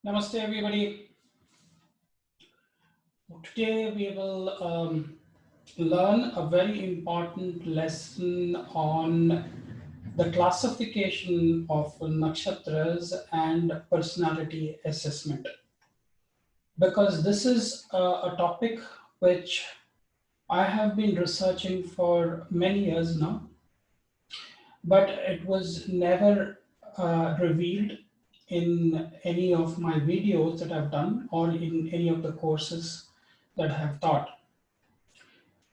Namaste, everybody. Today we will learn a very important lesson on the classification of nakshatras and personality assessment. Because this is a topic which I have been researching for many years now, but it was never revealed in any of my videos that I've done or in any of the courses that I have taught.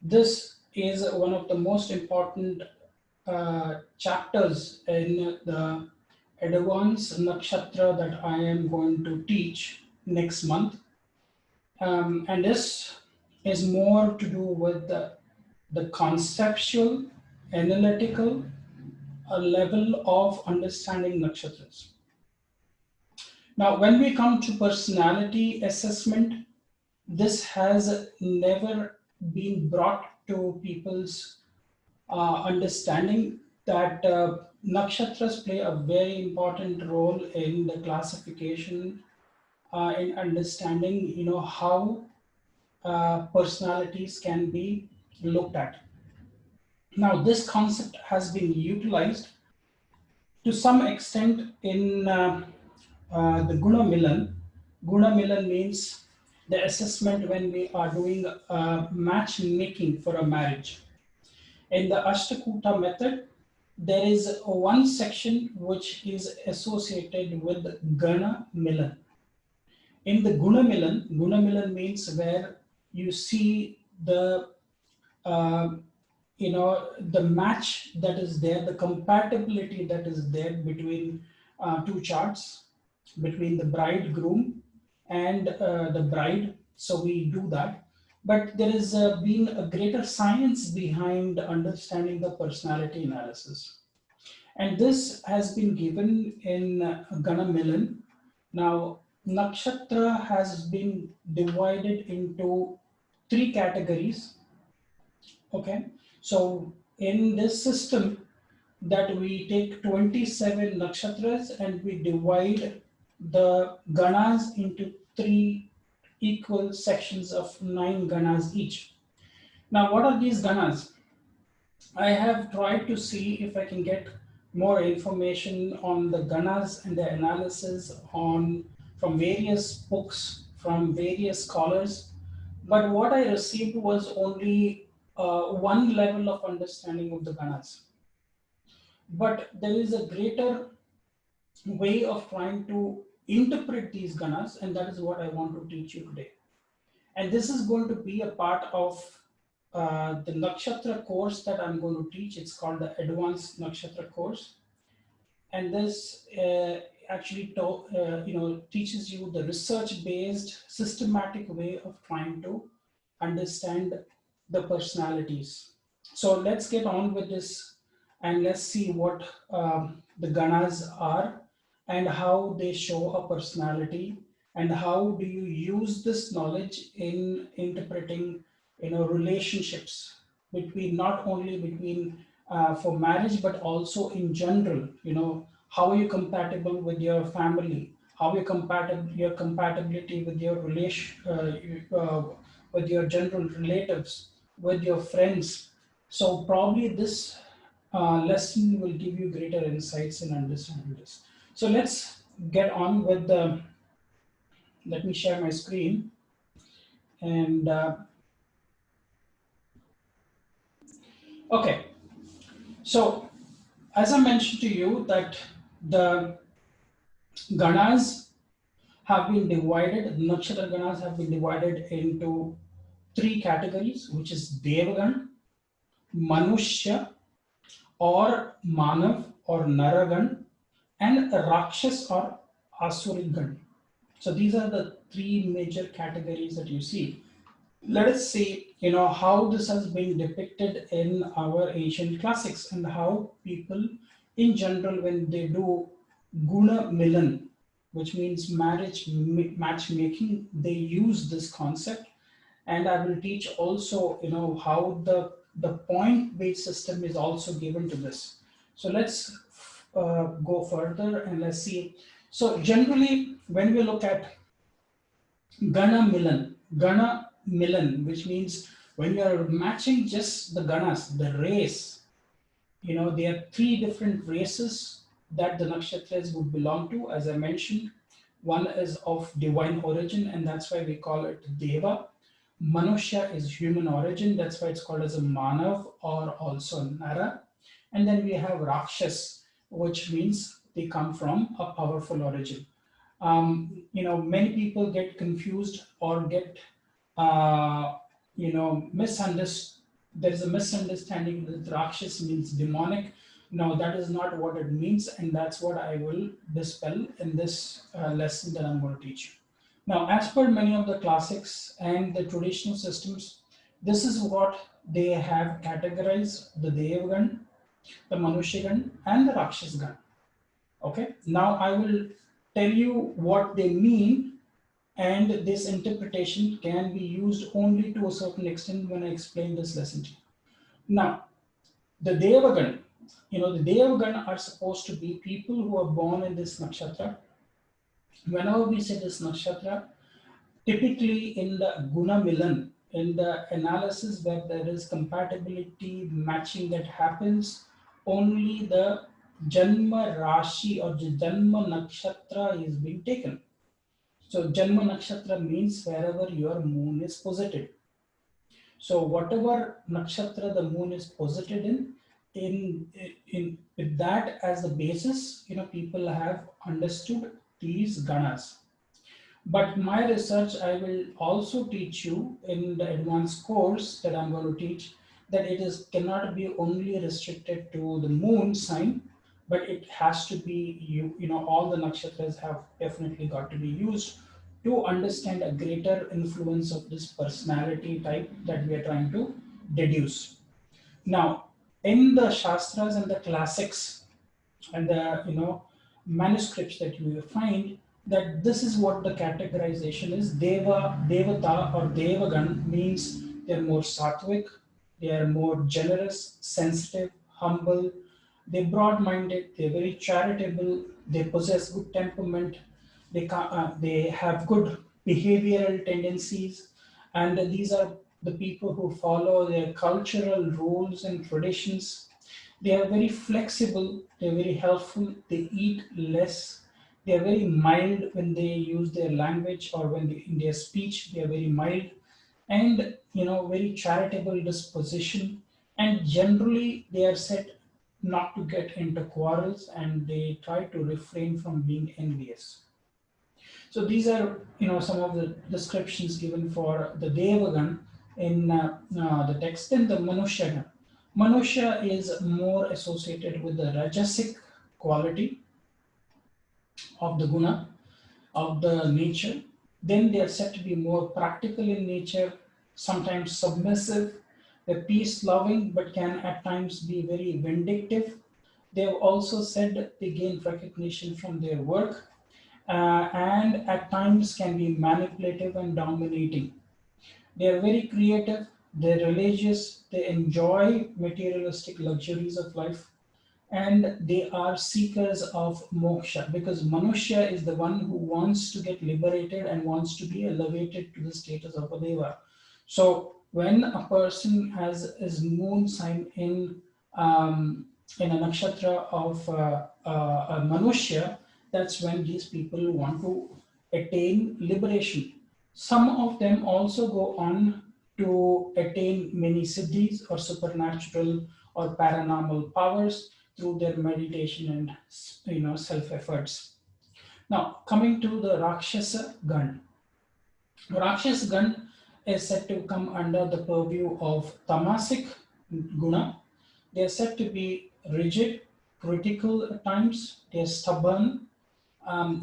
This is one of the most important chapters in the Advanced Nakshatra that I am going to teach next month. And this is more to do with the conceptual, analytical level of understanding nakshatras. Now, when we come to personality assessment, this has never been brought to people's understanding that nakshatras play a very important role in the classification, in understanding, how personalities can be looked at. Now, this concept has been utilized to some extent in the guna milan. Guna milan means the assessment when we are doing matchmaking for a marriage. In the Ashtakuta method, there is one section which is associated with Gana milan. In the Guna milan means where you see the the match that is there, the compatibility that is there between two charts, between the bridegroom and the bride. So we do that. But there has been a greater science behind understanding the personality analysis. And this has been given in Gana Milan. Now, nakshatra has been divided into three categories. Okay, so in this system that we take 27 nakshatras and we divide the ganas into three equal sections of 9 ganas each. Now, what are these ganas? I have tried to see if I can get more information on the ganas and the analysis from various books, from various scholars. But what I received was only one level of understanding of the ganas. But there is a greater way of trying to interpret these ganas, and that is what I want to teach you today. And this is going to be a part of the nakshatra course that I'm going to teach. It's called the Advanced Nakshatra Course, and this actually teaches you the research-based, systematic way of trying to understand the personalities. So let's get on with this, and let's see what the ganas are and how they show a personality, and how do you use this knowledge in interpreting relationships between, not only between for marriage, but also in general. How are you compatible with your family, how are you compatible, your compatibility with your with your general relatives, with your friends. So probably this lesson will give you greater insights in understanding this. So let's get on with the, let me share my screen. And okay, so as I mentioned to you that the ganas have been divided, nakshatra ganas have been divided into three categories, which is Devagan, Manushya or Manav or Naragan, and Rakshas or Asurigan. So these are the three major categories that you see. Let us see, how this has been depicted in our ancient classics, and how people in general, when they do guna milan, which means matchmaking, they use this concept. And I will teach also, how the point-based system is also given to this. So let's go further and let's see. So generally, when we look at Gana milan, which means when you are matching just the Ganas, the race, there are three different races that the nakshatras would belong to. As I mentioned, one is of divine origin, and that's why we call it Deva. Manushya is human origin, that's why it's called as a Manav or also Nara. And then we have Rakshas, which means they come from a powerful origin. Many people get confused or get, misunderstood. There is a misunderstanding that Rakshas means demonic. No, that is not what it means, and that's what I will dispel in this lesson that I'm going to teach you. Now, as per many of the classics and the traditional systems, this is what they have categorized the Devagan, the Manushyagan, and the Rakshasgan. Okay, now I will tell you what they mean, and this interpretation can be used only to a certain extent when I explain this lesson to you. Now, the Devagan, the Devagan are supposed to be people who are born in this nakshatra. Whenever we say this nakshatra, typically in the guna milan, in the analysis where there is compatibility matching that happens, only the Janma Rashi or the Janma Nakshatra is being taken. So Janma Nakshatra means wherever your moon is posited. So whatever nakshatra the moon is posited in with that as the basis, people have understood these ganas. But my research, I will also teach you in the advanced course that I'm going to teach, that it is cannot be only restricted to the moon sign, but it has to be all the nakshatras have definitely got to be used to understand a greater influence of this personality type that we are trying to deduce. Now, in the shastras and the classics and the manuscripts that you will find, that this is what the categorization is. Devata or Devagan means they're more sattvic, they are more generous, sensitive, humble, they're broad-minded, they're very charitable, they possess good temperament, they have good behavioral tendencies, and these are the people who follow their cultural rules and traditions. They are very flexible, they're very helpful, they eat less, they are very mild when they use their language or when in their speech, they are very mild, and very charitable disposition, and generally they are said not to get into quarrels, and they try to refrain from being envious. So these are some of the descriptions given for the Devagan in the text. And the Manushyagan. Manushya is more associated with the Rajasic quality of the guna, of the nature. Then they are said to be more practical in nature, sometimes submissive, they're peace loving, but can at times be very vindictive. They have also said they gain recognition from their work, and at times can be manipulative and dominating. They are very creative, they're religious, they enjoy materialistic luxuries of life, and they are seekers of moksha, because Manushya is the one who wants to get liberated and wants to be elevated to the status of a deva. So when a person has his moon sign in a nakshatra of a Manushya, that's when these people want to attain liberation. Some of them also go on to attain many siddhis or supernatural or paranormal powers through their meditation and self efforts. Now coming to the Rakshasa Gan. Rakshasa Gan is said to come under the purview of tamasic guna. They are said to be rigid, critical at times. They are stubborn.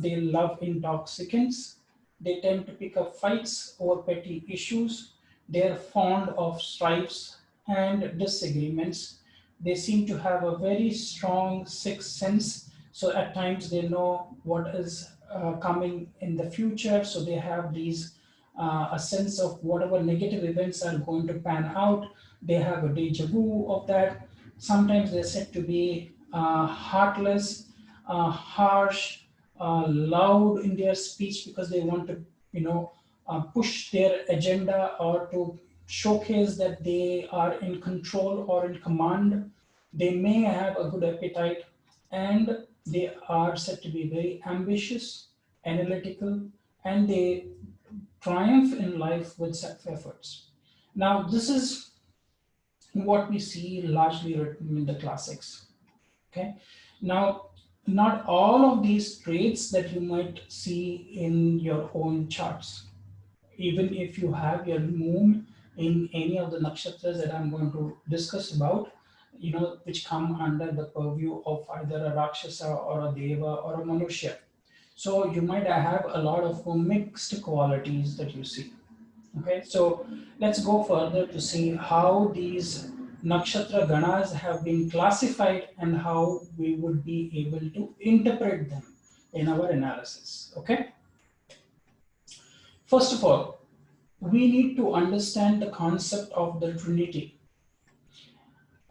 They love intoxicants. They tend to pick up fights over petty issues. They are fond of strifes and disagreements. They seem to have a very strong sixth sense. So at times they know what is coming in the future. So they have these a sense of whatever negative events are going to pan out. They have a deja vu of that. Sometimes they're said to be heartless, harsh, loud in their speech because they want to, push their agenda or to showcase that they are in control or in command. They may have a good appetite, and they are said to be very ambitious, analytical, and they triumph in life with self efforts. Now, this is what we see largely written in the classics. Okay. Now, not all of these traits that you might see in your own charts, even if you have your moon in any of the nakshatras that I'm going to discuss about, which come under the purview of either a Rakshasa or a Deva or a Manushya. So you might have a lot of mixed qualities that you see. Okay, so let's go further to see how these nakshatra ganas have been classified and how we would be able to interpret them in our analysis. Okay, first of all, we need to understand the concept of the trinity.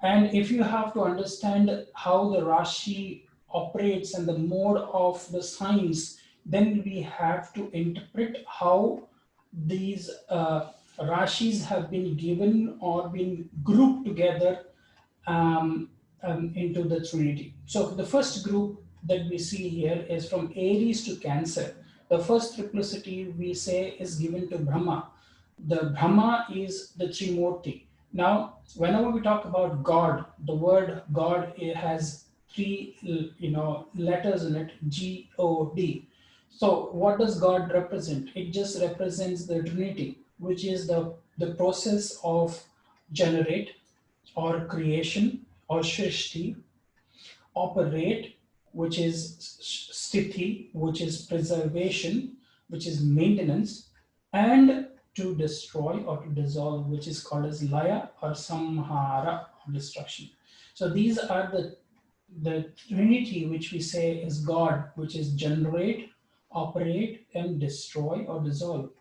And if you have to understand how the Rashi operates and the mode of the signs, then we have to interpret how these Rashis have been given or been grouped together into the Trinity. So the first group that we see here is from Aries to Cancer. The first triplicity we say is given to Brahma. The Brahma is the Trimurti. Now, whenever we talk about God, the word God, it has three letters in it, G-O-D. So what does God represent? It just represents the Trinity, which is the process of generate or creation or shrishti, operate, which is sthiti, which is preservation, which is maintenance, and to destroy or to dissolve, which is called as laya or samhara or destruction. So these are the trinity which we say is God, which is generate, operate, and destroy or dissolve.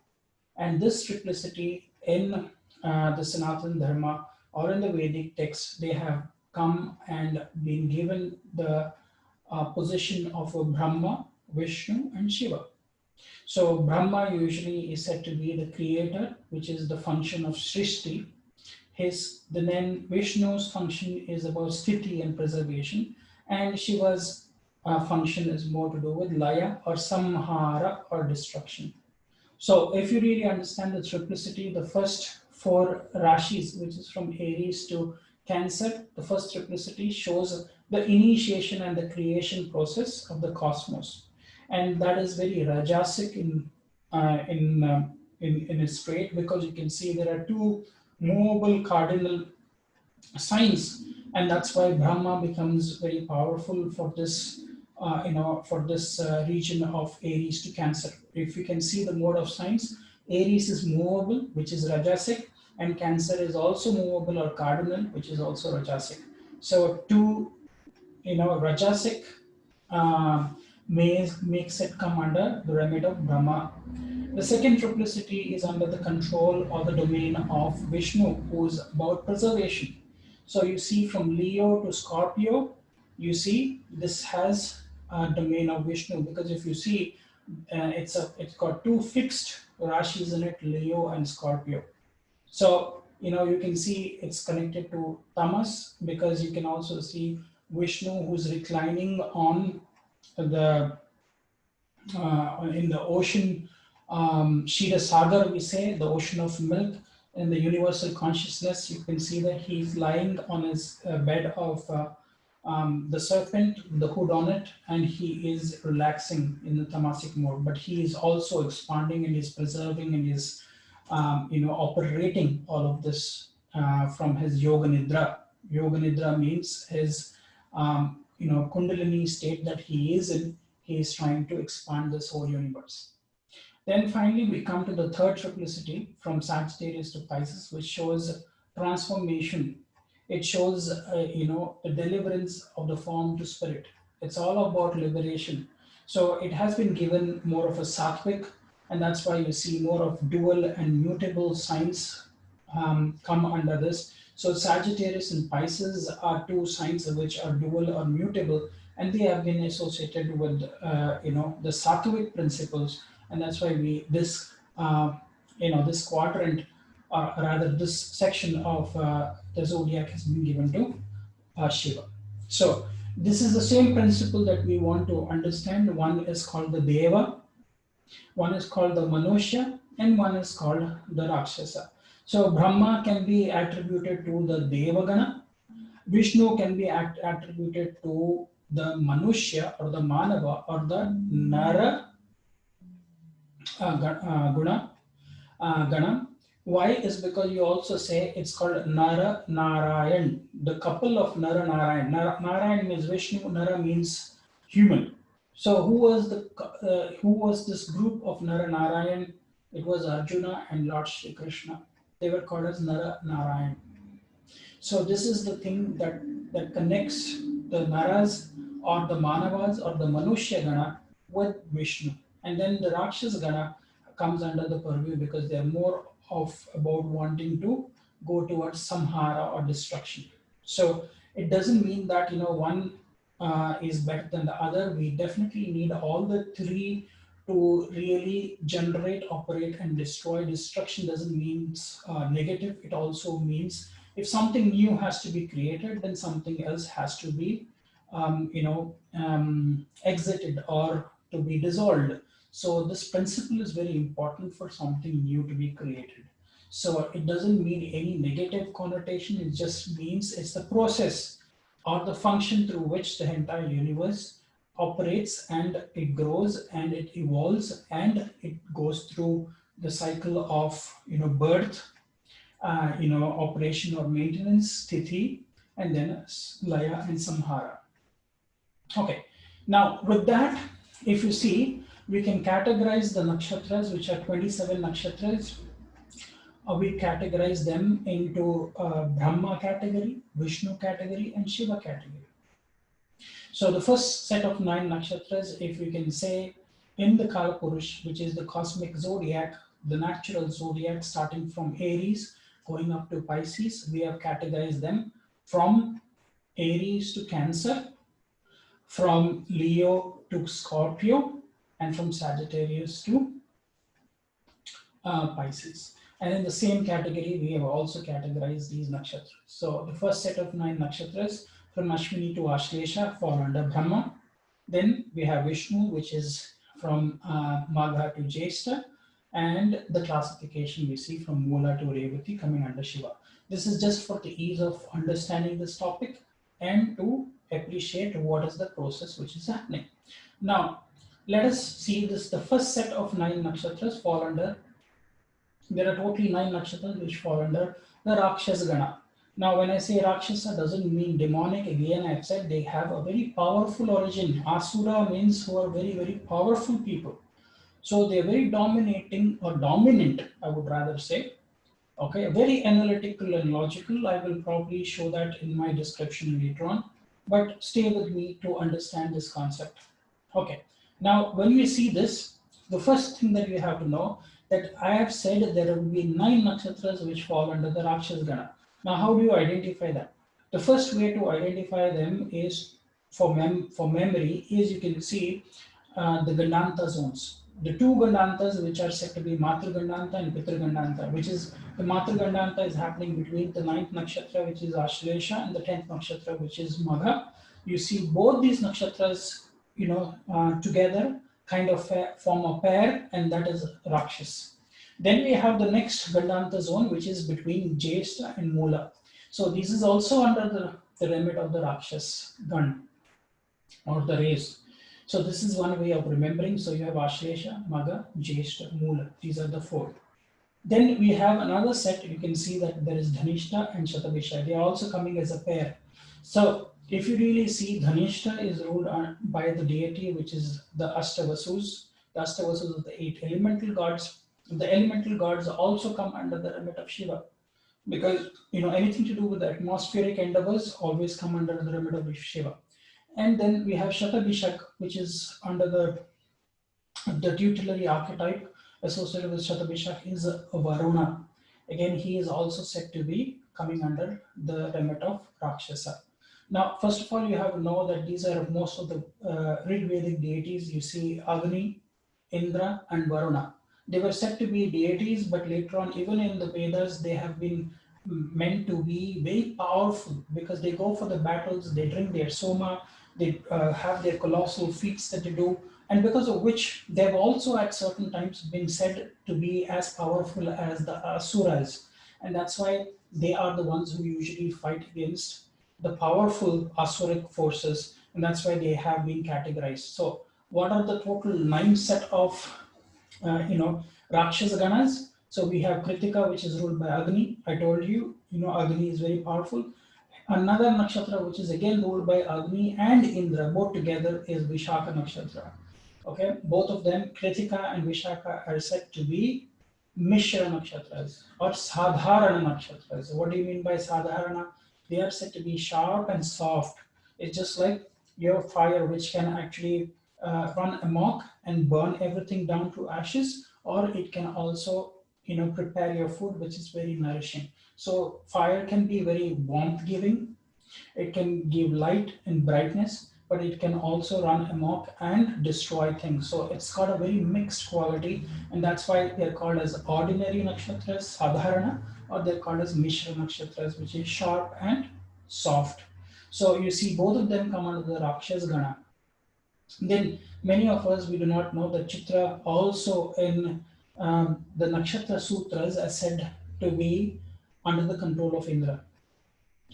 And this triplicity in the Sanatana Dharma or in the Vedic texts, they have come and been given the position of a Brahma, Vishnu, and Shiva. So Brahma usually is said to be the creator, which is the function of Srishti. Then Vishnu's function is about sthiti and preservation, and Shiva's function is more to do with laya or samhara or destruction. So if you really understand the triplicity, the first four Rashis, which is from Aries to Cancer, the first triplicity shows the initiation and the creation process of the cosmos, and that is very rajasic in its trait, because you can see there are two movable cardinal signs, and that's why Brahma becomes very powerful for this region of Aries to Cancer. If you can see the mode of signs, Aries is movable, which is Rajasic, and Cancer is also movable or cardinal, which is also Rajasic. So two, Rajasic makes it come under the remit of Brahma. The second triplicity is under the control or the domain of Vishnu, who is about preservation. So you see from Leo to Scorpio, you see this has a domain of Vishnu, because if you see, it's got two fixed Rashis in it, Leo and Scorpio. So you can see it's connected to Tamas, because you can also see Vishnu who's reclining on the in the ocean, Shira Sagar, we say, the ocean of milk. In the universal consciousness, you can see that he's lying on his bed of the serpent, the hood on it, and he is relaxing in the tamasic mode. But he is also expanding and he's preserving and is, operating all of this from his yoga nidra. Yoga nidra means his, kundalini state that he is in. He is trying to expand this whole universe. Then finally, we come to the third triplicity from Sagittarius to Pisces, which shows transformation. It shows, the deliverance of the form to spirit. It's all about liberation. So it has been given more of a sattvic, and that's why you see more of dual and mutable signs come under this. So Sagittarius and Pisces are two signs which are dual or mutable, and they have been associated with the Sattvic principles, and that's why this quadrant, or rather this section of the zodiac has been given to Shiva. So this is the same principle that we want to understand. One is called the Deva, one is called the Manushya, and one is called the Rakshasa. So Brahma can be attributed to the Deva Gana, Vishnu can be attributed to the Manushya or the Manava or the Nara Guna, Gana. Why is because you also say it's called Nara Narayan, the couple of Nara Narayan. Narayan means Vishnu, Nara means human. So who was this group of Nara Narayan? It was Arjuna and Lord Shri Krishna. They were called as Nara Narayan. So this is the thing that connects the Naras or the Manavas or the Manushya Gana with Vishnu. And then the Rakshas Gana comes under the purview because they are more of about wanting to go towards samhara or destruction. So it doesn't mean that one is better than the other. We definitely need all the three to really generate, operate, and destroy. Destruction doesn't mean negative. It also means if something new has to be created, then something else has to be exited or to be dissolved. So this principle is very important for something new to be created. So it doesn't mean any negative connotation. It just means it's the process or the function through which the entire universe operates, and it grows and it evolves and it goes through the cycle of birth, operation or maintenance, tithi, and then laya and samhara. Okay, now with that, if you see, we can categorize the nakshatras, which are 27 nakshatras. We categorize them into Brahma category, Vishnu category, and Shiva category. So the first set of 9 nakshatras, if we can say, in the Kalapurush, which is the cosmic zodiac, the natural zodiac starting from Aries going up to Pisces, we have categorized them from Aries to Cancer, from Leo to Scorpio, and from Sagittarius to Pisces. And in the same category, we have also categorized these nakshatras. So the first set of 9 nakshatras from Ashwini to Ashlesha fall under Brahma. Then we have Vishnu, which is from Magha to Jyeshta, and the classification we see from Mula to Revati coming under Shiva. This is just for the ease of understanding this topic and to appreciate what is the process which is happening. Now, let us see this. The first set of 9 nakshatras fall under, there are totally 9 nakshatras which fall under the Rakshas Gana. Now, when I say Rakshasa, doesn't mean demonic. Again, I've said they have a very powerful origin. Asura means who are very, very powerful people. So they're very dominating or dominant, I would rather say. Okay, very analytical and logical. I will probably show that in my description later on, but stay with me to understand this concept. Okay, now when we see this, the first thing that we have to know that I have said there will be 9 nakshatras which fall under the Rakshas Gana. Now, how do you identify them? The first way to identify them is for memory is you can see the Gandanta zones. The 2 Gandantas which are said to be Matru Gandanta and Pitru Gandanta, which is the Matru Gandanta is happening between the 9th nakshatra, which is Ashlesha, and the 10th nakshatra, which is Magha. You see both these nakshatras, together kind of form a pair, and that is Rakshas. Then we have the next Gandanta zone, which is between Jyeshta and Mula. So this is also under the remit of the Rakshas Gan or the race. So this is one way of remembering. So you have Ashlesha, Magha, Jyeshta, Mula. These are the 4. Then we have another set. You can see that there is Dhanishta and Shatabisha. They are also coming as a pair. So if you really see, Dhanishta is ruled by the deity, which is the Ashtavasus. The Ashtavasus are the 8 elemental gods. The elemental gods also come under the remit of Shiva, because anything to do with the atmospheric endeavors always come under the remit of Shiva. And then we have Shatabishak, which is under the tutelary archetype associated with Shatabishak is Varuna. Again, he is also said to be coming under the remit of Rakshasa. Now, first of all, you have to know that these are most of the Rig Vedic deities. You see Agni, Indra, and Varuna. They were said to be deities, but later on, even in the Vedas, they have been meant to be very powerful because they go for the battles, they drink their soma, they have their colossal feats that they do, and because of which they've also at certain times been said to be as powerful as the asuras, and that's why they are the ones who usually fight against the powerful asuric forces, and that's why they have been categorized. So what are the total 9 set of Rakshasa Ganas? So we have Kritika, which is ruled by Agni. I told you, Agni is very powerful. Another nakshatra which is again ruled by Agni and Indra, both together, is Vishaka nakshatra. Okay, both of them, Kritika and Vishaka, are said to be Mishra nakshatras or Sadharana nakshatras. What do you mean by Sadharana? They are said to be sharp and soft. It's just like your fire, which can actually run amok and burn everything down to ashes, or it can also, prepare your food, which is very nourishing. So fire can be very warmth giving, it can give light and brightness, but it can also run amok and destroy things. So it's got a very mixed quality, and that's why they're called as ordinary nakshatras, sadharana, or they're called as mishra nakshatras, which is sharp and soft. So you see both of them come under the Rakshas Gana. Then many of us, we do not know that Chitra also in the Nakshatra Sutras are said to be under the control of Indra.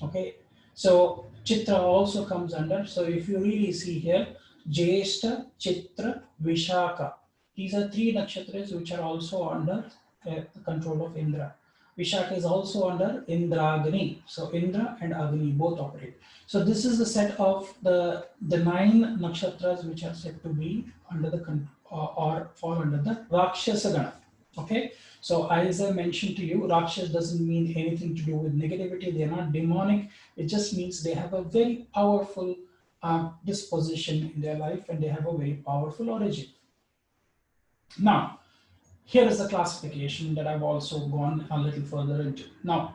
Okay, so Chitra also comes under. So if you really see here, Jyeshta, Chitra, Vishaka. These are 3 nakshatras which are also under the control of Indra. Vishaka is also under Indragni. So Indra and Agni both operate. So this is the set of the 9 nakshatras which are said to be under the or fall under the Rakshasa Gana. Okay, so as I mentioned to you, Rakshas doesn't mean anything to do with negativity. They're not demonic. It just means they have a very powerful disposition in their life, and they have a very powerful origin. Now, here is the classification that I've also gone a little further into. Now,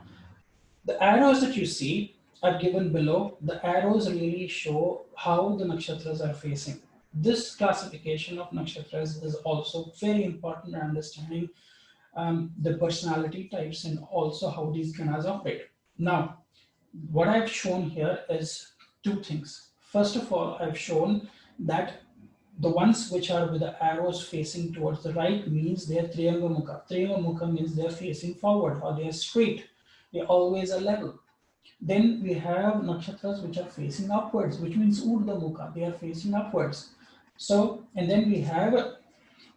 the arrows that you see are given below. The arrows really show how the nakshatras are facing. This classification of nakshatras is also very important in understanding the personality types and also how these ganas operate. Now, what I've shown here is 2 things. First of all, I've shown that the ones which are with the arrows facing towards the right means they are Triyanga Mukha. Triyanga Mukha means they are facing forward or they are straight. They always are level. Then we have nakshatras which are facing upwards, which means Urdhva Mukha. They are facing upwards. So, and then we have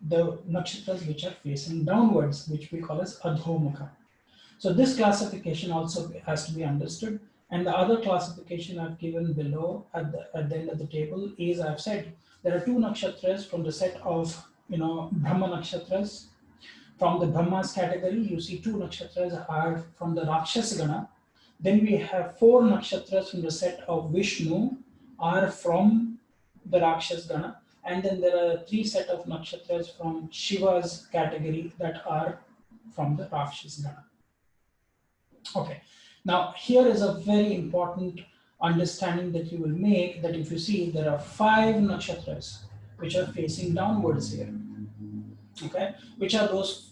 the nakshatras which are facing downwards, which we call as Adho Mukha. So this classification also has to be understood. And the other classification I've given below at the end of the table is, I've said there are 2 nakshatras from the set of Brahma nakshatras. From the Brahmas category, you see 2 nakshatras are from the Rakshasa Gana. Then we have 4 nakshatras from the set of Vishnu are from the Rakshas Gana. And then there are 3 set of nakshatras from Shiva's category that are from the Rakshas Gana. Okay, now here is a very important understanding that you will make, that if you see there are 5 nakshatras which are facing downwards here. Okay, which are those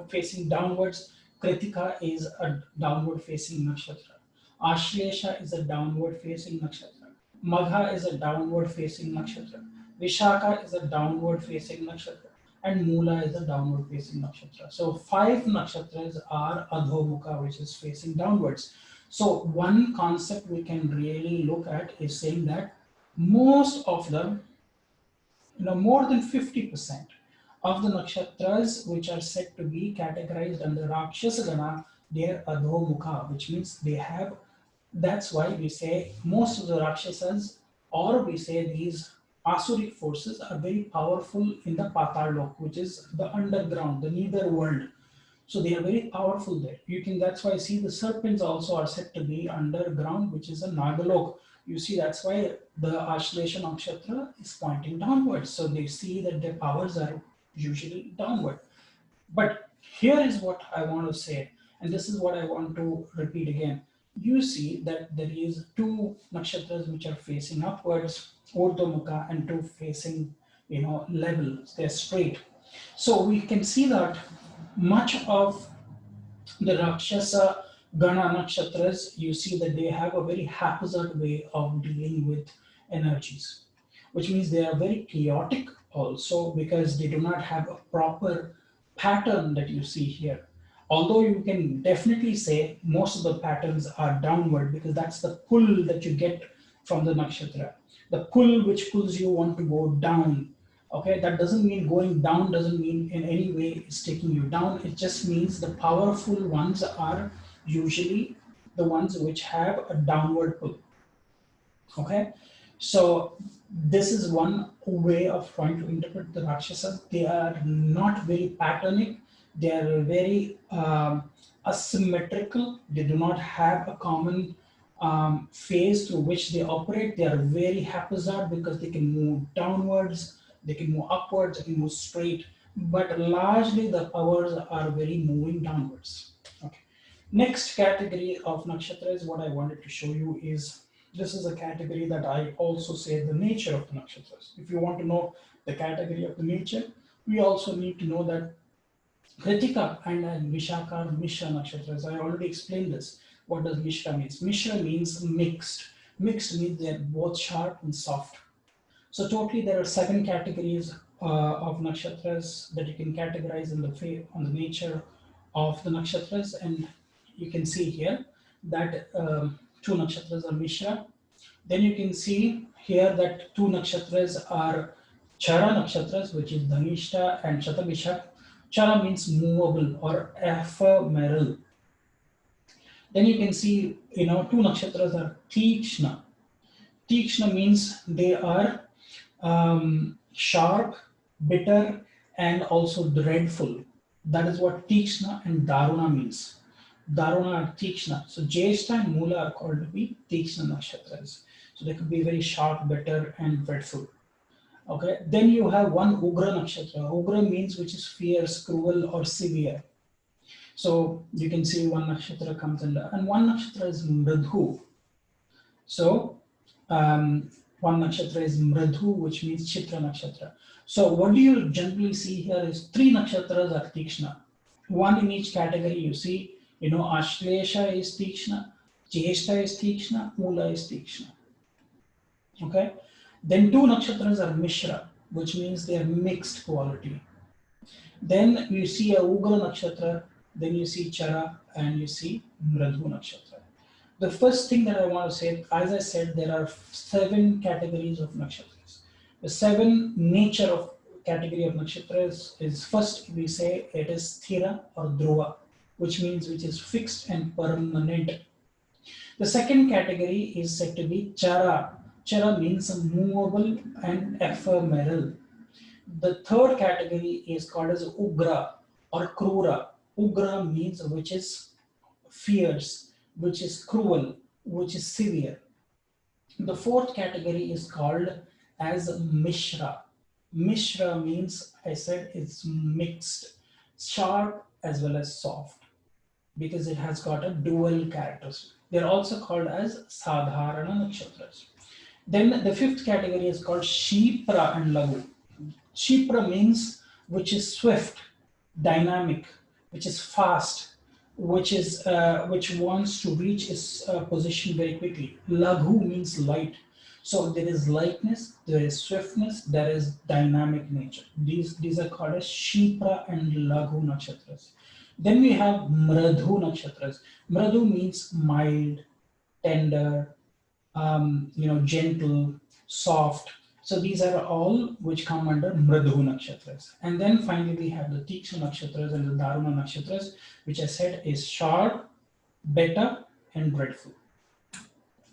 facing downwards? Kritika is a downward facing nakshatra. Ashlesha is a downward facing nakshatra. Magha is a downward facing nakshatra. Vishaka is a downward facing nakshatra. And Mula is a downward facing nakshatra. So 5 nakshatras are Adho which is facing downwards. So one concept we can really look at is saying that most of them, more than 50% of the nakshatras which are said to be categorized under Rakshasa Gana, they are Adho which means they have, that's why we say most of the Rakshasas, or we say these Asuric forces, are very powerful in the Patal Lok, which is the underground, the nether world. So they are very powerful there. That's why see the serpents also are said to be underground, which is a Nagalok. You see, that's why the Ashlesha Nakshatra is pointing downwards. So they see that their powers are usually downward. But here is what I want to say, and this is what I want to repeat again. you see that there is two nakshatras which are facing upwards, Urdhva Mukha, and two facing, level. They're straight. So we can see that much of the Rakshasa Gana Nakshatras, you see that they have a very haphazard way of dealing with energies, which means they are very chaotic also because they do not have a proper pattern that you see here. Although you can definitely say most of the patterns are downward because that's the pull that you get from the nakshatra. The pull which pulls you want to go down. Okay, that doesn't mean going down doesn't mean in any way it's taking you down. It just means the powerful ones are usually the ones which have a downward pull. Okay, so this is one way of trying to interpret the Rakshasas. They are not very patternic, they are very asymmetrical, they do not have a common phase through which they operate. They are very haphazard because they can move downwards, they can move upwards, they can move straight, but largely the powers are very moving downwards. Okay. Next category of nakshatras, what I wanted to show you is this is a category that I also say the nature of the nakshatras. If you want to know the category of the nature, we also need to know that Kritika and Vishaka are Mishra nakshatras. I already explained this. What does Mishra means? Mishra means mixed. Mixed means they are both sharp and soft. So totally there are 7 categories of nakshatras that you can categorize in on the nature of the nakshatras, and you can see here that 2 nakshatras are Mishra. Then you can see here that 2 nakshatras are Chara nakshatras, which is Dhanishta and Shatabishak. Chara means movable or ephemeral. Then you can see, 2 nakshatras are Tikshna. Tikshna means they are sharp, bitter, and also dreadful. That is what Tikshna and Daruna means. Daruna and Tikshna. So Jyeshta and Mula are called to be Tikshna nakshatras. So they could be very sharp, bitter, and dreadful. Okay. Then you have one Ugra nakshatra. Ugra means which is fierce, cruel, or severe. So you can see one nakshatra comes under, and one nakshatra is Mridu. So one nakshatra is Mridu, which means Chitra nakshatra. So what do you generally see here is 3 nakshatras are Tikshna. One in each category you see, Ashlesha is Tikshna, Jyeshta is Tikshna, Mula is Tikshna. Okay. Then 2 nakshatras are Mishra, which means they are mixed quality. Then you see a Ugra nakshatra, then you see Chara, and you see Mridu nakshatra. The first thing that I want to say, as I said, there are 7 categories of nakshatras. The 7 nature of category of nakshatras is first we say it is sthira or dhruva, which means which is fixed and permanent. The second category is said to be Chara. Chara means movable and ephemeral. The third category is called as Ugra or Krura. Ugra means which is fierce, which is cruel, which is severe. The fourth category is called as Mishra. Mishra means, I said, it's mixed, sharp as well as soft, because it has got a dual characteristic. They're also called as Sadharana Nakshatras. Then the fifth category is called Kshipra and Laghu. Kshipra means which is swift, dynamic, which is fast, which wants to reach its position very quickly. Laghu means light. So there is lightness, there is swiftness, there is dynamic nature. These are called as Kshipra and Laghu nakshatras. Then we have Mridu nakshatras. Mridu means mild, tender, gentle, soft. So these are all which come under Mridu nakshatras. And then finally we have the Tikshna nakshatras and the Daruna nakshatras, which I said is sharp, bitter, and dreadful.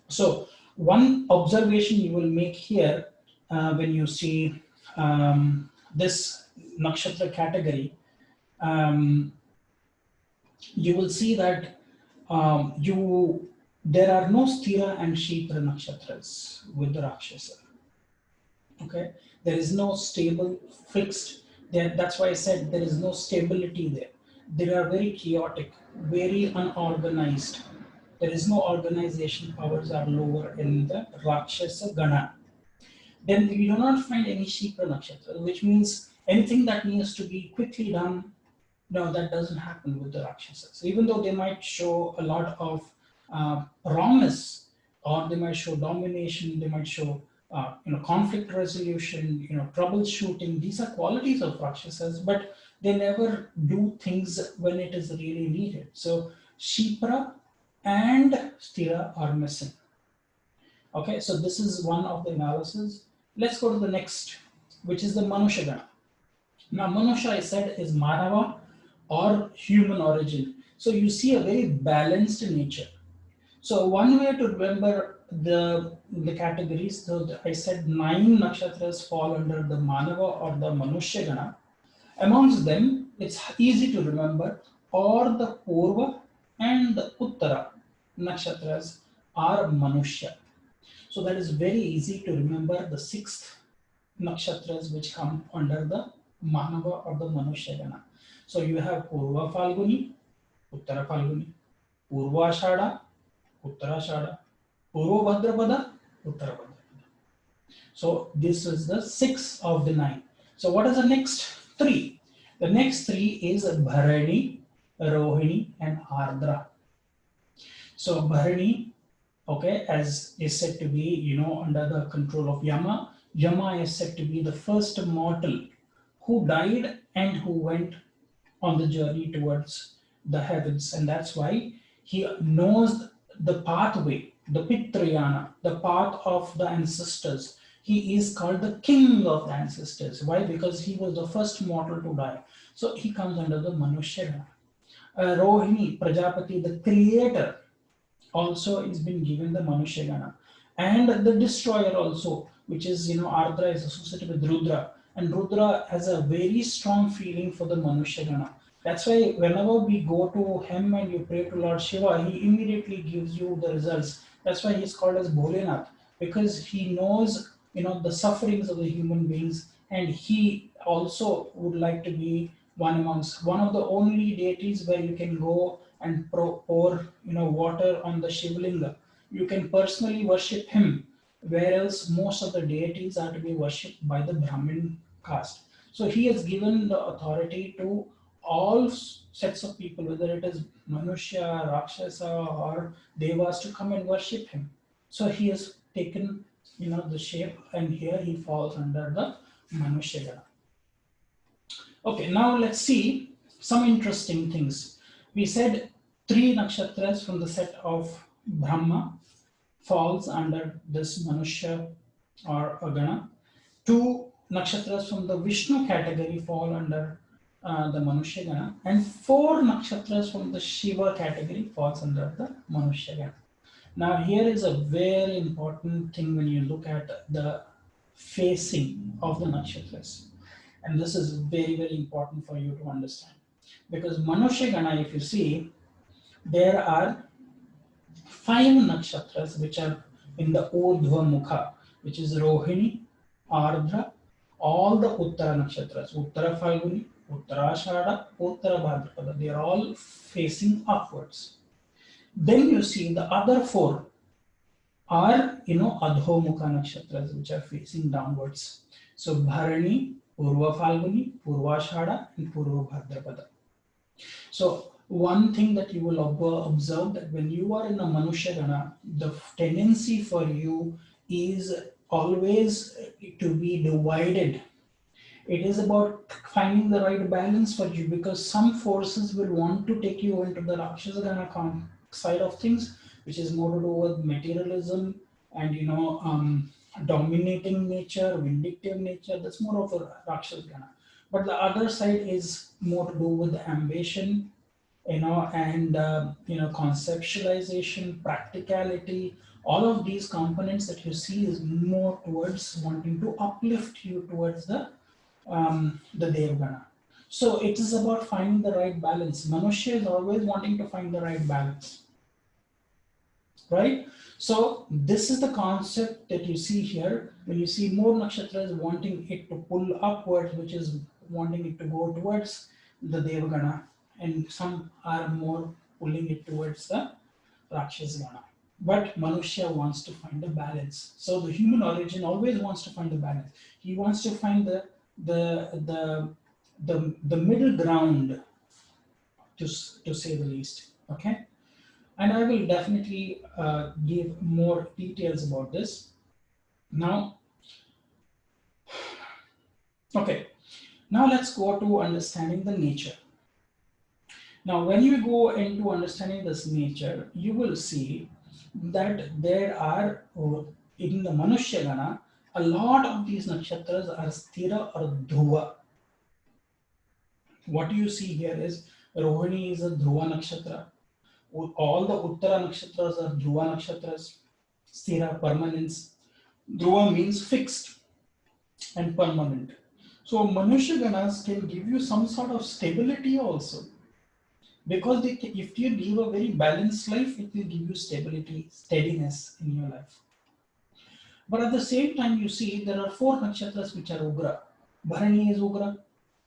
So one observation you will make here when you see this nakshatra category, you will see that there are no sthira and Kshipra nakshatras with the Rakshasa. Okay, there is no stable, fixed. That's why I said there is no stability there. They are very chaotic, very unorganized. There is no organization powers are lower in the Rakshasa Gana. Then we do not find any Kshipra Nakshatra, which means anything that needs to be quickly done. No, that doesn't happen with the Rakshasas. Even though they might show a lot of wrongness, or they might show domination, they might show conflict resolution, troubleshooting. These are qualities of Rakshasas, but they never do things when it is really needed. So Kshipra and Sthira are missing. Okay, so this is one of the analysis. Let's go to the next, which is the Manushya Gana. Now, Manushya, I said, is Manava or human origin. So you see a very balanced nature. So one way to remember the categories, so I said 9 nakshatras fall under the Manava or the Manushya Gana. Amongst them, it's easy to remember, or the Purva and the Uttara nakshatras are Manushya. So that is very easy to remember the 6 nakshatras which come under the Manava or the Manushya Gana. So you have Purva Falguni, Uttara Falguni, Purva Ashada, Uttara Ashada, Purva Bhadrapada, Uttara Bhadrapada. So this is the 6 of the 9. So what is the next 3? The next 3 is Bharani, Rohini and Ardra. So Bharani, okay, as is said to be, under the control of Yama. Yama is said to be the first mortal who died and who went on the journey towards the heavens, and that's why he knows the pathway, the Pitrayana, the path of the ancestors. He is called the king of the ancestors. Why? Because he was the first mortal to die. So he comes under the Manushya. Rohini, Prajapati, the creator, also is been given the Manushya Gana. And the destroyer also, which is, Ardra is associated with Rudra. And Rudra has a very strong feeling for the Manushya Gana. That's why whenever we go to him and you pray to Lord Shiva, he immediately gives you the results. That's why he's called as Bholenath, because he knows, the sufferings of the human beings, and he also would like to be one of the only deities where you can go and pour water on the Shivlinga. You can personally worship him, whereas most of the deities are to be worshipped by the Brahmin caste. So he has given the authority to all sets of people, whether it is Manushya, Rakshasa, or Devas, to come and worship him. So he has taken the shape, and here he falls under the Manushya Gana. Okay, now let's see some interesting things. We said 3 nakshatras from the set of Brahma falls under this Manushya or Gana. 2 nakshatras from the Vishnu category fall under the Manushya Gana, and 4 nakshatras from the Shiva category falls under the Manushya Gana. Now here is a very important thing when you look at the facing of the nakshatras. And this is very, very important for you to understand. Because Manushya Gana, if you see, there are 5 nakshatras which are in the Urdhva Mukha, which is Rohini, Ardra, all the Uttara nakshatras, Uttara Falguni, Uttara Ashada, Uttara Bhadrapada, they are all facing upwards. Then you see the other 4 are, Adho Mukha nakshatras, which are facing downwards. So Bharani, Purva Falguni, Purva Ashada, and Purva Bhadrapada. So one thing that you will observe that when you are in a Manushya Gana, the tendency for you is always to be divided. It is about finding the right balance for you, because some forces will want to take you into the Rakshasa Gana side of things, which is more to do with materialism and dominating nature, vindictive nature. That's more of a Rakshasa Gana. But the other side is more to do with ambition, and conceptualization, practicality. All of these components that you see is more towards wanting to uplift you towards the Devgana. So it is about finding the right balance. Manushya is always wanting to find the right balance, right? So this is the concept that you see here. When you see more nakshatras wanting it to pull upwards, which is wanting it to go towards the Devgana, and some are more pulling it towards the Rakshas Gana. But Manushya wants to find a balance. So the human origin always wants to find a balance. He wants to find the the the middle ground, to say the least. Okay, and I will definitely give more details about this now. Okay, now let's go to understanding the nature. Now, when you go into understanding this nature, you will see that there are in the Manushya Gana, a lot of these nakshatras are sthira or dhruva. What you see here is Rohini is a dhruva nakshatra. All the Uttara nakshatras are dhruva nakshatras. Sthira, permanence. Dhruva means fixed and permanent. So Manushya Ganas can give you some sort of stability also. Because if you live a very balanced life, it will give you stability, steadiness in your life. But at the same time, you see there are 4 nakshatras which are Ugra. Bharani is Ugra,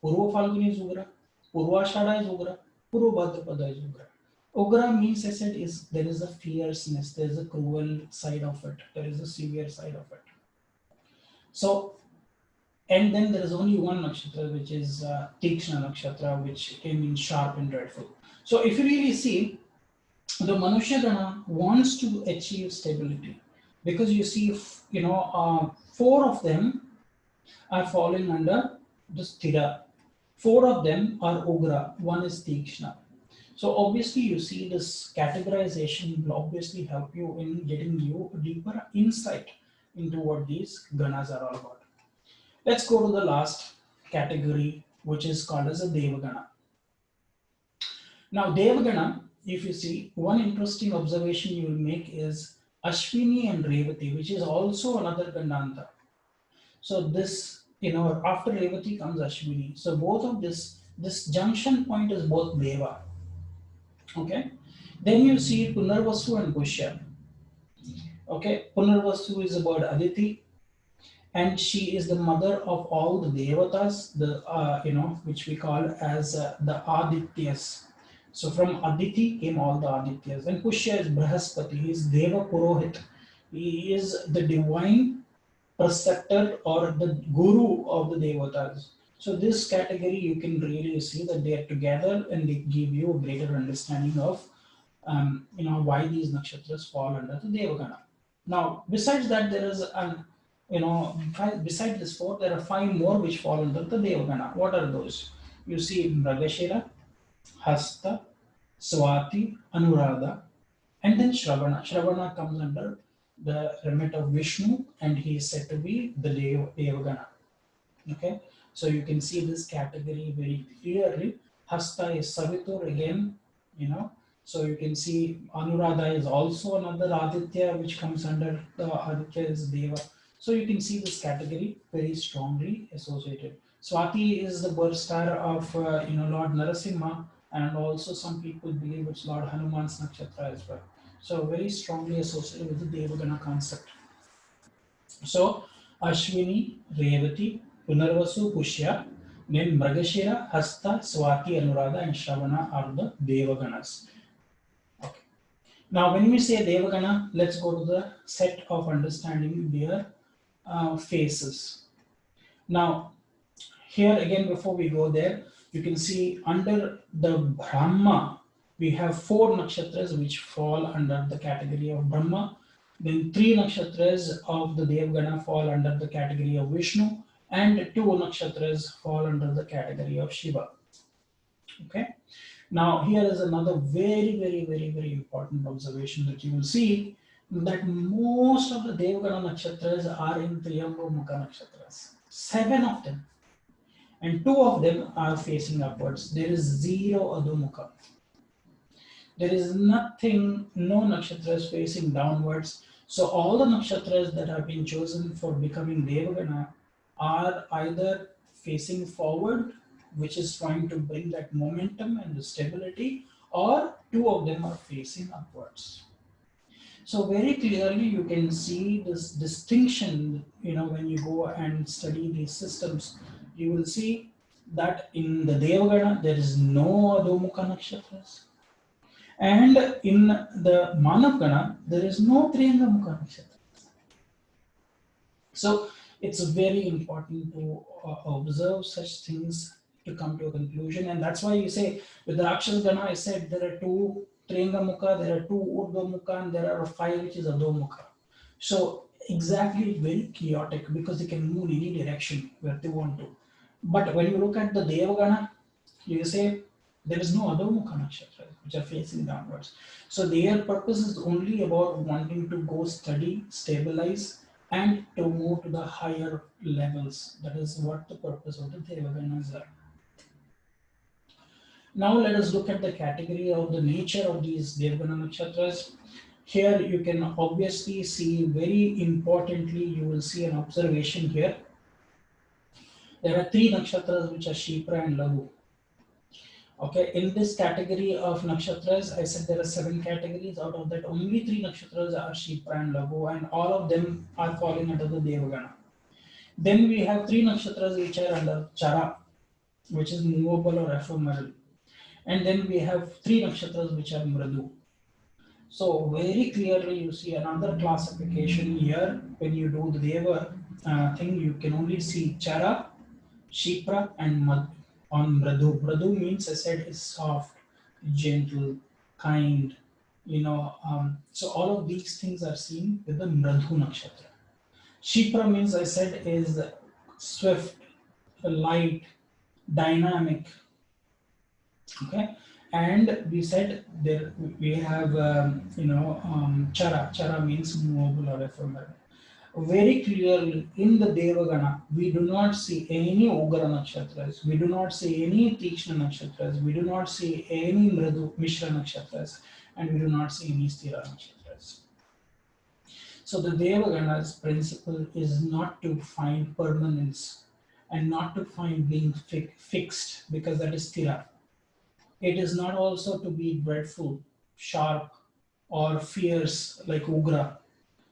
Purva Falguni is Ugra, Purvashada is Ugra, Purva Bhadrapada is Ugra. Ugra means, I said, is there is a fierceness, there is a cruel side of it, there is a severe side of it. So, and then there is only one nakshatra, which is Tikshna nakshatra, which can mean sharp and dreadful. So if you really see, the Manushya Gana wants to achieve stability, because you see, 4 of them are falling under the Sthira. 4 of them are Ugra, one is Tikshna. So obviously you see this categorization will obviously help you in getting you a deeper insight into what these Ganas are all about. Let's go to the last category, which is called as a Devagana. Now, Devagana, if you see, one interesting observation you will make is Ashwini and Revati, which is also another Gandanta. So this, after Revati comes Ashwini. So both of this junction point is both Deva. Okay. Then you see Punarvasu and Pushya. Okay. Punarvasu is about Aditi, and she is the mother of all the devatas, which we call as the Adityas. So from Aditi came all the Adityas. And Pushya is Brahaspati, he is Deva Purohit. He is the divine preceptor or the guru of the devatas. So this category you can really see that they are together and they give you a greater understanding of why these nakshatras fall under the Devagana. Now, besides that, there is besides this 4, there are 5 more which fall under the Devagana. What are those? You see Mragashira, Hasta, Swati, Anuradha, and then Shravana. Shravana comes under the remit of Vishnu, and he is said to be the Devagana. Okay, so you can see this category very clearly. Hasta is Savitur again, so you can see Anuradha is also another Aditya which comes under the Aditya is Deva. So you can see this category very strongly associated. Swati is the birth star of Lord Narasimha, and also some people believe it's Lord Hanuman's nakshatra as well. So very strongly associated with the Devagana concept. So Ashwini, Revati, Punarvasu, Pushya, then Mragashira, Hasta, Swati, Anuradha, and Shravana are the Devaganas. Okay. Now, when we say Devagana, let's go to the set of understanding their faces. Now, here again, before we go there, you can see under the Brahma, we have 4 nakshatras which fall under the category of Brahma. Then 3 nakshatras of the Devagana fall under the category of Vishnu, and 2 nakshatras fall under the category of Shiva. Okay. Now, here is another very, very, very, very important observation that you will see, that most of the Devagana nakshatras are in Triyanga Mukha nakshatras. 7 of them. And 2 of them are facing upwards. There is 0 Adho Mukha. There is nothing, no nakshatras facing downwards. So all the nakshatras that have been chosen for becoming Devagana are either facing forward, which is trying to bring that momentum and the stability, or 2 of them are facing upwards. So very clearly you can see this distinction, when you go and study these systems, you will see that in the Devagana there is no Adho Mukha nakshatras. And in the Manav Gana, there is no Triyanga Mukha Nakshatra. So it's very important to observe such things to come to a conclusion, and that's why you say with the Rakshas Gana, I said there are two Triyanga Mukha, there are two Urdhva Mukha, and there are five which is Adho Mukha. So exactly very chaotic because they can move in any direction where they want to. But when you look at the Deva Gana, you say there is no Adho Mukha Nakshatras which are facing downwards. So their purpose is only about wanting to go study, stabilize, and to move to the higher levels. That is what the purpose of the Devaganas are. Now let us look at the category of the nature of these Devagana Nakshatras. Here you can obviously see very importantly, you will see an observation here. There are three nakshatras which are Kshipra and Laghu. Okay, in this category of nakshatras, I said there are 7 categories. Out of that, only 3 nakshatras are Kshipra and Laghu, and all of them are falling under the Devagana. Then we have 3 nakshatras which are under Chara, which is movable or ephemeral. And then we have 3 nakshatras which are Mridu. So very clearly you see another classification here. When you do the Deva thing, you can only see Chara, Kshipra and on Mridu. Mridu means I said is soft, gentle, kind, so all of these things are seen with the Mridu Nakshatra. Kshipra means I said is swift, light, dynamic. Okay, and we said there we have Chara. Chara means movable or ephemeral. Very clearly in the Devagana, we do not see any Ugra Nakshatras, we do not see any Tikshna Nakshatras, we do not see any Misra Nakshatras, and we do not see any Sthira Nakshatras. So the Devagana's principle is not to find permanence and not to find being fixed, because that is Sthira. It is not also to be dreadful, sharp, or fierce like Ugra.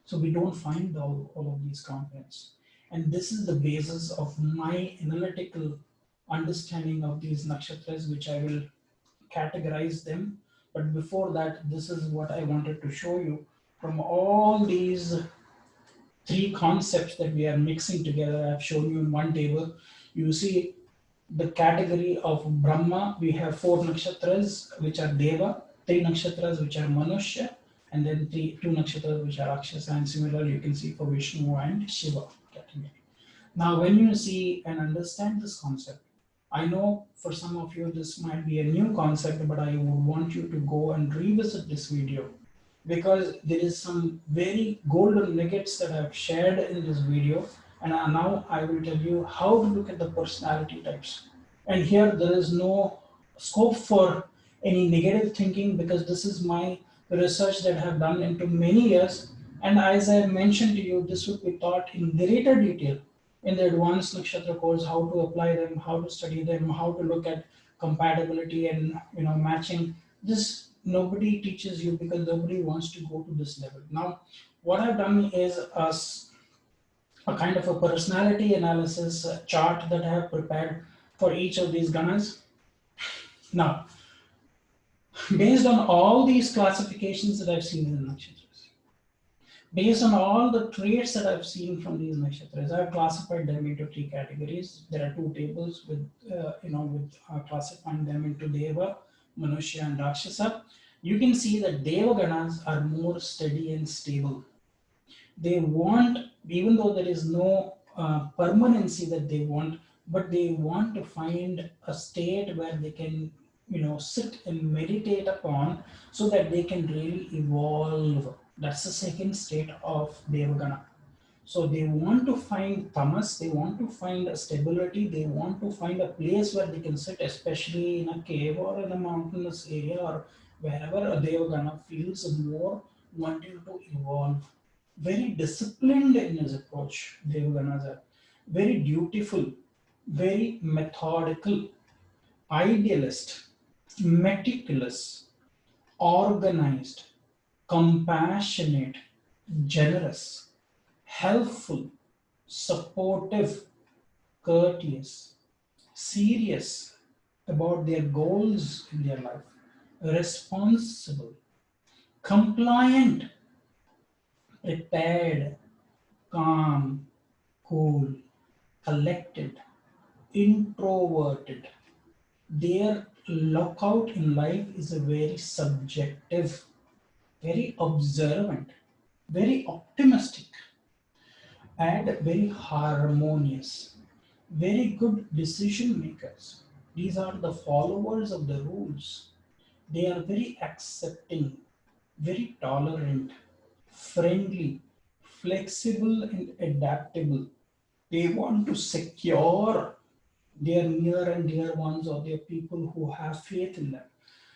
So we don't find all of these components. And this is the basis of my analytical understanding of these nakshatras, which I will categorize them. But before that, this is what I wanted to show you. From all these 3 concepts that we are mixing together, I've shown you in one table. You see the category of Brahma, we have 4 nakshatras which are Deva, 3 nakshatras which are Manushya, and then 2 nakshatras which are Rakshasa, and similarly you can see for Vishnu and Shiva category. Now when you see and understand this concept, I know for some of you this might be a new concept, but I would want you to go and revisit this video, because there is some very golden nuggets that I've shared in this video, and now I will tell you how to look at the personality types. And here there is no scope for any negative thinking, because this is my research that I have done into many years, and as I mentioned to you, this would be taught in greater detail in the Advanced Nakshatra course, how to apply them, how to study them, how to look at compatibility and matching. This nobody teaches you, because nobody wants to go to this level. Now, what I've done is a kind of a personality analysis chart that I have prepared for each of these ganas. Now, based on all these classifications that I've seen in the nakshatras, based on all the traits that I've seen from these nakshatras, I've classified them into 3 categories. There are 2 tables with classifying them into Deva, Manushya, and Rakshasa. You can see that Deva Ganas are more steady and stable. They want, even though there is no permanency that they want, but they want to find a state where they can sit and meditate upon, so that they can really evolve. That's the second state of Devagana. So they want to find tamas, they want to find a stability, they want to find a place where they can sit, especially in a cave or in a mountainous area, or wherever a Devagana feels more wanting to evolve. Very disciplined in his approach, Devaganas are. Very dutiful, very methodical, idealist, meticulous, organized, compassionate, generous, helpful, supportive, courteous, serious about their goals in their life, responsible, compliant, prepared, calm, cool, collected, introverted. Their lookout in life is a very subjective, very observant, very optimistic, and very harmonious. Very good decision makers. These are the followers of the rules. They are very accepting, very tolerant, friendly, flexible, and adaptable. They want to secure their near and dear ones or their people who have faith in them.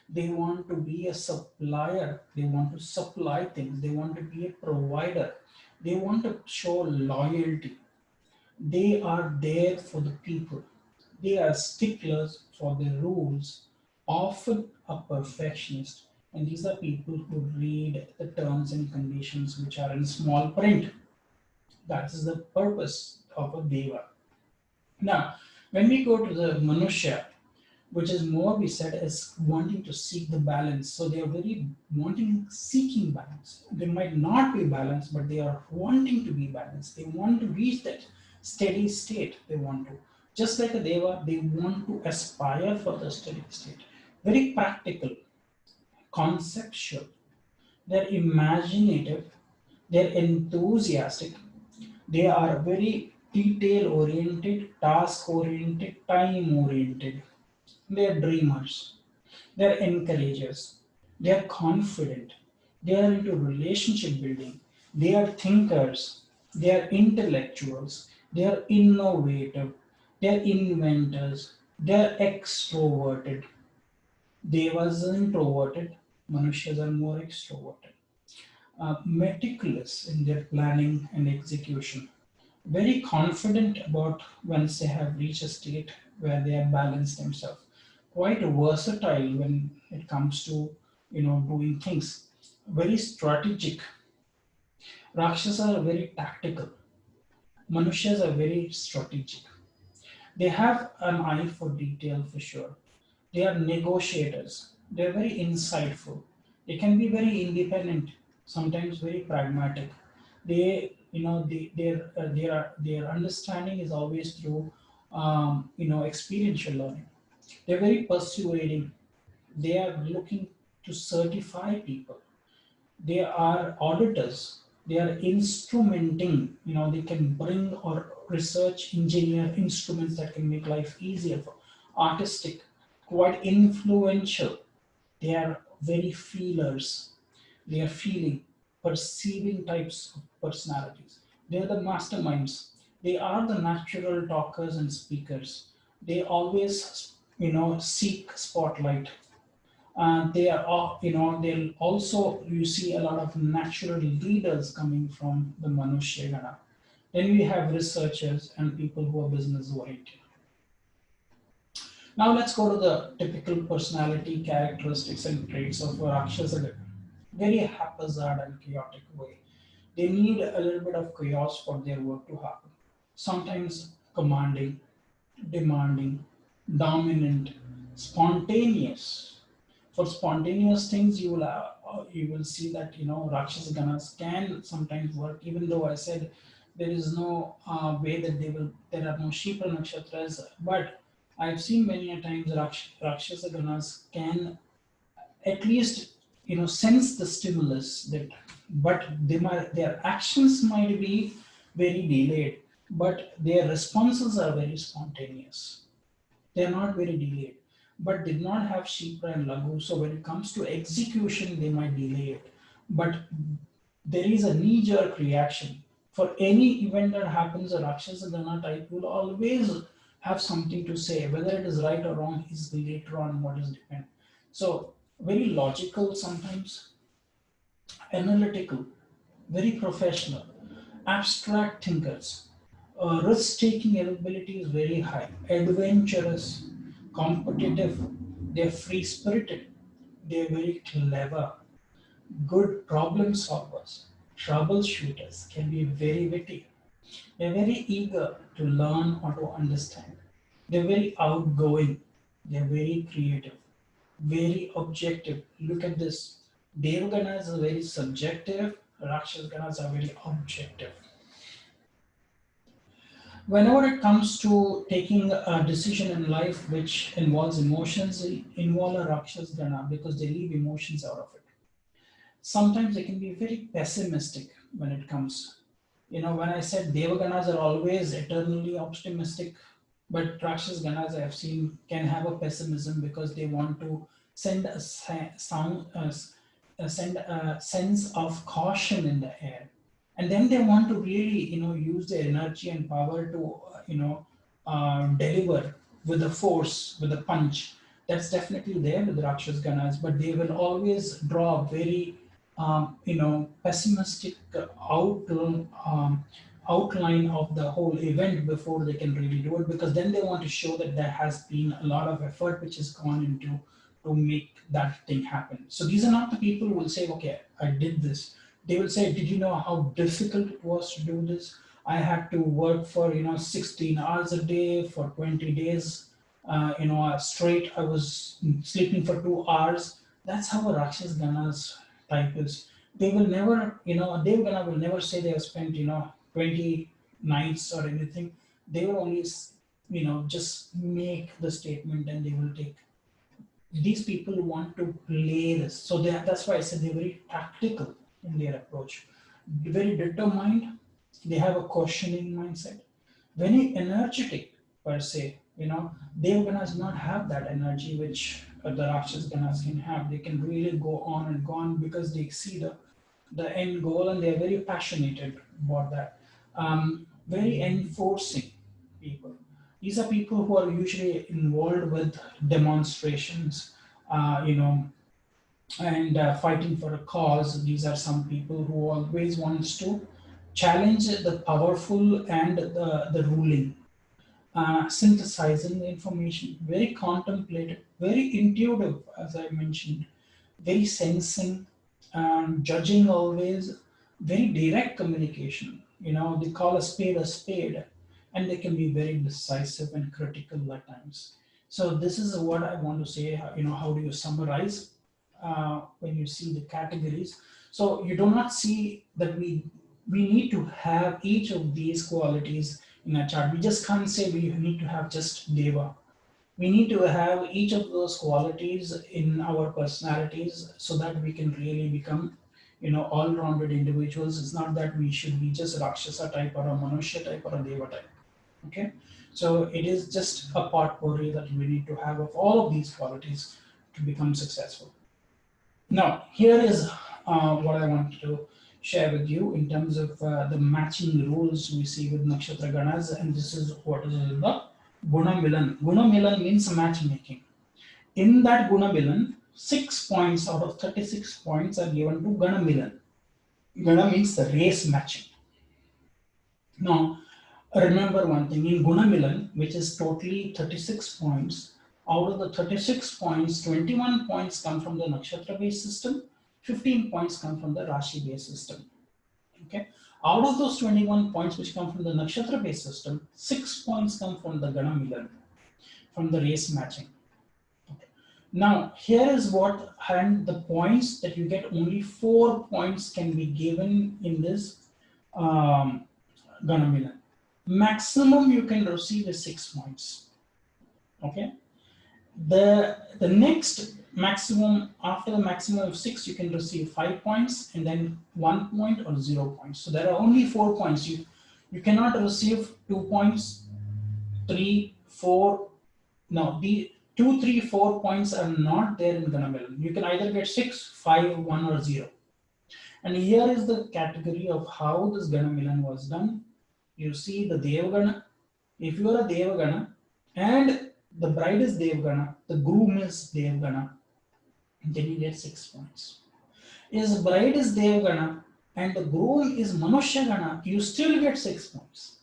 They want to be a supplier. They want to supply things. They want to be a provider. They want to show loyalty. They are there for the people. They are sticklers for the rules, often a perfectionist. And these are people who read the terms and conditions which are in small print. That is the purpose of a Deva. Now, when we go to the Manushya, which is more we said as wanting to seek the balance. So they are very wanting, seeking balance. They might not be balanced, but they are wanting to be balanced. They want to reach that steady state. They want to. Just like a Deva, they want to aspire for the steady state. Very practical, conceptual. They're imaginative. They're enthusiastic. They are very detail oriented, task oriented, time oriented. They are dreamers. They are encouragers. They are confident. They are into relationship building. They are thinkers. They are intellectuals. They are innovative. They are inventors. They are extroverted. Devas are introverted. Manushyas are more extroverted. Meticulous in their planning and execution. Very confident about once they have reached a state where they have balanced themselves. Quite versatile when it comes to doing things. Very strategic. Rakshasas are very tactical. Manushas are very strategic. They have an eye for detail for sure. They are negotiators. They are very insightful. They can be very independent, sometimes very pragmatic. Their understanding is always through experiential learning. They're very persuading. They are looking to certify people. They are auditors. They are instrumenting. They can bring or research engineer instruments that can make life easier for artistic, quite influential. They are very feelers. They are feeling, perceiving types of personalities. They are the masterminds. They are the natural talkers and speakers. They always, seek spotlight. They are, they'll also, you see a lot of natural leaders coming from the Manushya Gana. Then we have researchers and people who are business oriented. Now let's go to the typical personality characteristics and traits of a Rakshasa. Very haphazard and chaotic way. They need a little bit of chaos for their work to happen. Sometimes commanding, demanding, dominant, spontaneous. For spontaneous things, you will see that Rakshasa Ganas can sometimes work. Even though I said there is no way that there are no Kshipra Nakshatras, but I've seen many a times Rakshasa Ganas can at least sense the stimulus that, but their actions might be very delayed, but their responses are very spontaneous. They are not very delayed, but did not have Kshipra and Laghu. So when it comes to execution, they might delay it. But there is a knee-jerk reaction. For any event that happens, a Rakshasa Gana type will always have something to say. Whether it is right or wrong is later on what is depend. So very logical sometimes, analytical, very professional, abstract thinkers. Risk-taking ability is very high, adventurous, competitive, they're free-spirited, they're very clever, good problem solvers, troubleshooters, can be very witty. They're very eager to learn or to understand. They're very outgoing, they're very creative, very objective. Look at this. Deva Ganas are very subjective, Rakshas Ganas are very objective. Whenever it comes to taking a decision in life which involves emotions, they involve a Rakshas Gana because they leave emotions out of it. Sometimes they can be very pessimistic when it comes. When I said Devaganas are always eternally optimistic, but Rakshas Ganas I have seen can have a pessimism because they want to send a send a sense of caution in the air, and then they want to really use their energy and power to deliver with the force, with the punch. That's definitely there with the Rakshas Ganas, but they will always draw very pessimistic outline of the whole event before they can really do it, because then they want to show that there has been a lot of effort which has gone into to make that thing happen. So these are not the people who will say, okay, I did this. They will say, did you know how difficult it was to do this? I had to work for 16 hours a day for 20 days, straight. I was sleeping for 2 hours. That's how a Rakshas Ganas type is. They will never, Dev Gana will never say they have spent 20 nights or anything. They will only just make the statement, and they will take. These people want to play this, so that's why I said they're very tactical in their approach, very determined. They have a questioning mindset, very energetic per se. Dev Ganas not have that energy which the Rakshas Ganas can have. They can really go on and go on because they see the end goal, and they are very passionate about that. Very enforcing people. These are people who are usually involved with demonstrations, uh, you know, and fighting for a cause. These are some people who always wants to challenge the powerful and the ruling, synthesizing the information, very contemplative, very intuitive, as I mentioned, very sensing, judging always, very direct communication. They call a spade, and they can be very decisive and critical at times. So this is what I want to say. How do you summarize when you see the categories? So you do not see that we need to have each of these qualities in a chart. We just can't say we need to have just Deva. We need to have each of those qualities in our personalities so that we can really become, all-rounded individuals. It's not that we should be just Rakshasa type or a Manushya type or a Deva type. Okay, so it is just a potpourri that we need to have of all of these qualities to become successful. Now, here is what I want to share with you in terms of the matching rules we see with Nakshatra Ganas, and this is what is in the Guna Milan. Guna Milan means matchmaking. In that Guna Milan, 6 points out of 36 points are given to Gana Milan. Gana means the race matching. Now, remember one thing, in Guna Milan, which is totally 36 points, out of the 36 points, 21 points come from the Nakshatra based system, 15 points come from the Rashi based system. Okay. Out of those 21 points which come from the Nakshatra based system, 6 points come from the Gana Milan, from the race matching. Okay. Now, here is what, and the points that you get, only 4 points can be given in this Gana Milan. Maximum you can receive is 6 points. Okay. The next maximum, after the maximum of 6, you can receive 5 points, and then 1 point or 0 points. So there are only 4 points. You cannot receive 2 points, 3, 4. No, the 2, 3, 4 points are not there in Gana Milan. You can either get 6, 5, 1, or 0. And here is the category of how this Gana Milan was done. You see the Devagana. If you are a Devagana and the bride is Devagana, the groom is Devagana, then you get 6 points. If bride is Devagana and the groom is Manushya Gana, you still get 6 points.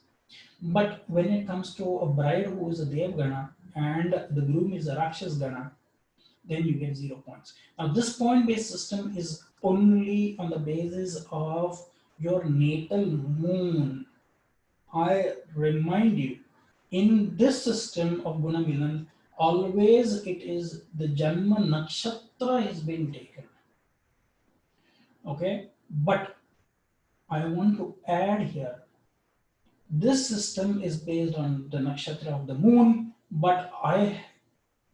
But when it comes to a bride who is a Devagana and the groom is a Rakshas Gana, then you get 0 points. Now this point-based system is only on the basis of your natal moon. I remind you, in this system of Guna Milan, always it is the Janma Nakshatra is being taken. Okay, but I want to add here, this system is based on the nakshatra of the moon, but I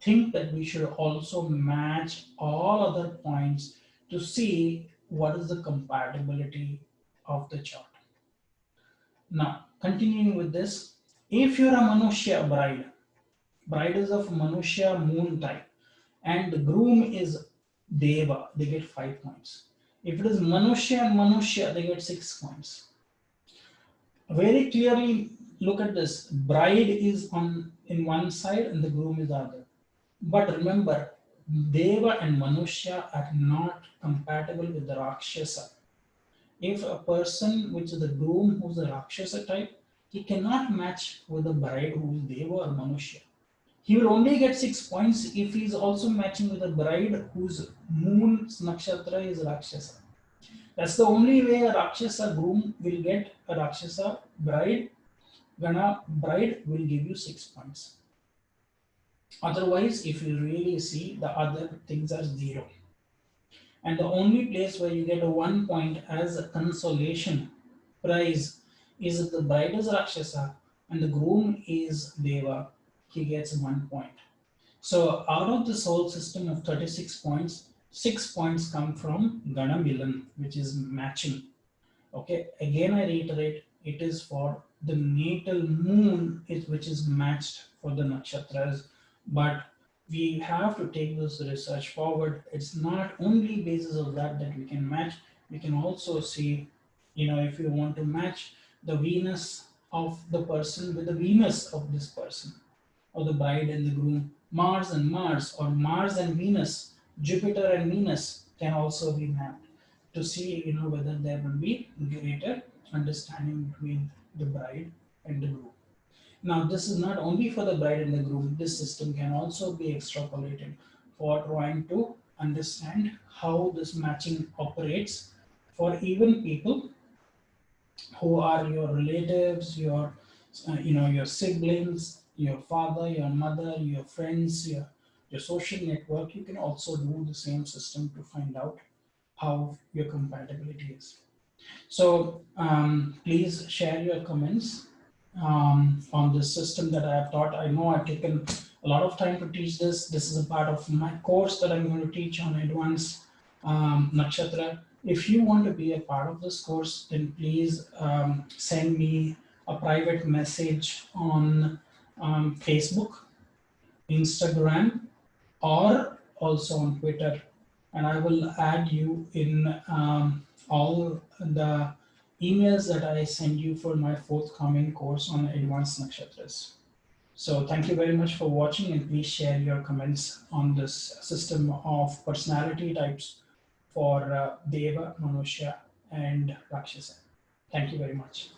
think that we should also match all other points to see what is the compatibility of the chart. Now, continuing with this, if you're a Manushya bride is of Manushya moon type, and the groom is Deva, they get 5 points. If it is Manushya and Manushya, they get 6 points. Very clearly look at this. Bride is on in one side and the groom is the other. But remember, Deva and Manushya are not compatible with the Rakshasa. If a person which is the groom who's the Rakshasa type, he cannot match with the bride who is Deva or Manushya. He will only get 6 points if he is also matching with a bride whose moon's nakshatra is Rakshasa. That's the only way a Rakshasa groom will get a Rakshasa bride. Gana bride will give you 6 points. Otherwise, if you really see, the other things are 0. And the only place where you get a 1 point as a consolation prize is if the bride is Rakshasa and the groom is Deva. He gets 1 point. So out of this whole system of 36 points, 6 points come from Gana milan, which is matching. Okay, again I reiterate, it is for the natal moon which is matched for the nakshatras, but we have to take this research forward. It's not only basis of that we can match. We can also see, if you want to match the Venus of the person with the Venus of this person, or the bride and the groom, Mars and Mars, or Mars and Venus, Jupiter and Venus can also be mapped to see, whether there will be greater understanding between the bride and the groom. Now, this is not only for the bride and the groom. This system can also be extrapolated for trying to understand how this matching operates for even people who are your relatives, your siblings, your father, your mother, your friends, your social network. You can also do the same system to find out how your compatibility is. So please share your comments on this system that I have taught. I know I've taken a lot of time to teach this. This is a part of my course that I'm going to teach on Advanced Nakshatra. If you want to be a part of this course, then please send me a private message on Facebook, Instagram, or also on Twitter, and I will add you in all the emails that I send you for my forthcoming course on Advanced Nakshatras. So thank you very much for watching, and please share your comments on this system of personality types for Deva, Manushya, and Rakshasa. Thank you very much.